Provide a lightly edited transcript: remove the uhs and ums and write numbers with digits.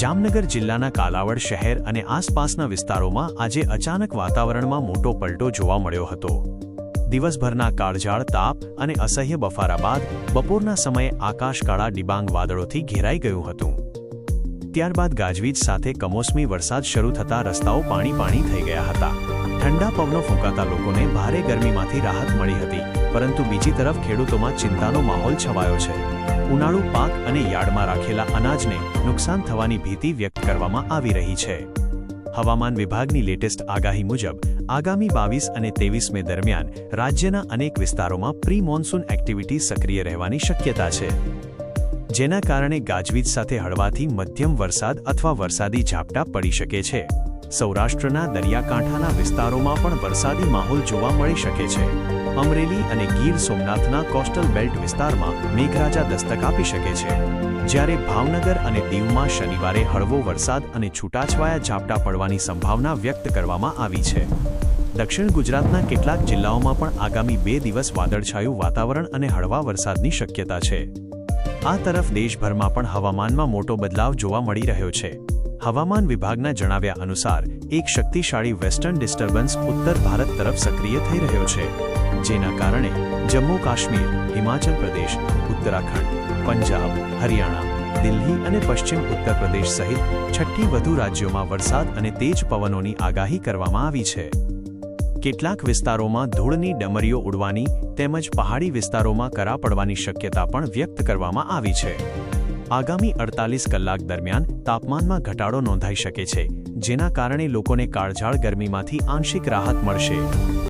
જામનગર જિલ્લાના કાલાવડ શહેર અને આસપાસના વિસ્તારોમાં આજે અચાનક વાતાવરણમાં મોટો પલટો જોવા મળ્યો હતો। દિવસભરના કાળઝાળ તાપ અને અસહ્ય બફારા બાદ બપોરના સમયે આકાશ કાળા ડિબાંગ વાદળોથી ઘેરાઈ ગયું હતું। ત્યારબાદ ગાજવીજ સાથે કમોસમી વરસાદ શરૂ થતાં રસ્તાઓ પાણી થઈ ગયા હતા। ઠંડા પવનો ફૂંકાતા લોકોને ભારે ગરમીમાંથી રાહત મળી હતી, પરંતુ બીજી તરફ ખેડૂતોમાં ચિંતાનો માહોલ છવાયો છે। ઉનાળુ પાક અને યાર્ડમાં રાખેલા અનાજને નુકસાન થવાની ભીતિ વ્યક્ત કરવામાં આવી રહી છે। હવામાન વિભાગની લેટેસ્ટ આગાહી મુજબ આગામી 22 અને 23 મે દરમિયાન રાજ્યના અનેક વિસ્તારોમાં પ્રી મોન્સૂન એક્ટિવિટી સક્રિય રહેવાની શક્યતા છે, જેના કારણે ગાજવીજ સાથે હળવાથી મધ્યમ વરસાદ અથવા વરસાદી ઝાપટા પડી શકે છે। સૌરાષ્ટ્રના દરિયાકાંઠાના વિસ્તારોમાં પણ વરસાદી માહોલ જોવા મળી શકે છે। અમરેલી અને ગીર સોમનાથના કોસ્ટલ બેલ્ટ વિસ્તારમાં મેઘરાજા દસ્તક આપી શકે છે, જ્યારે ભાવનગર અને દીવમાં શનિવારે હળવો વરસાદ અને છૂટાછવાયા ઝાપટા પડવાની સંભાવના વ્યક્ત કરવામાં આવી છે। દક્ષિણ ગુજરાતના કેટલાક જિલ્લાઓમાં પણ આગામી 2 દિવસ વાદળછાયું વાતાવરણ અને હળવા વરસાદની શક્યતા છે। આ તરફ દેશભરમાં પણ હવામાનમાં મોટો બદલાવ જોવા મળી રહ્યો છે। હવામાન વિભાગના જણાવ્યા અનુસાર એક શક્તિશાળી વેસ્ટર્ન ડિસ્ટર્બન્સ ઉત્તર ભારત તરફ સક્રિય થઈ રહ્યો છે, જેના કારણે જમ્મુ કાશ્મીર, હિમાચલ પ્રદેશ, ઉત્તરાખંડ, પંજાબ, હરિયાણા, દિલ્હી અને પશ્ચિમ ઉત્તર પ્રદેશ સહિત 6થી વધુ રાજ્યોમાં વરસાદ અને તેજ પવનોની આગાહી કરવામાં આવી છે। કેટલાક વિસ્તારોમાં ધૂળની ડમરીઓ ઉડવાની તેમજ પહાડી વિસ્તારોમાં કરા પડવાની શક્યતા પણ વ્યક્ત કરવામાં આવી છે। આગામી 48 કલાક દરમિયાન તાપમાનમાં ઘટાડો નોંધાઈ શકે છે, જેના કારણે લોકોને કાળઝાળ ગરમીમાંથી આંશિક રાહત મળશે।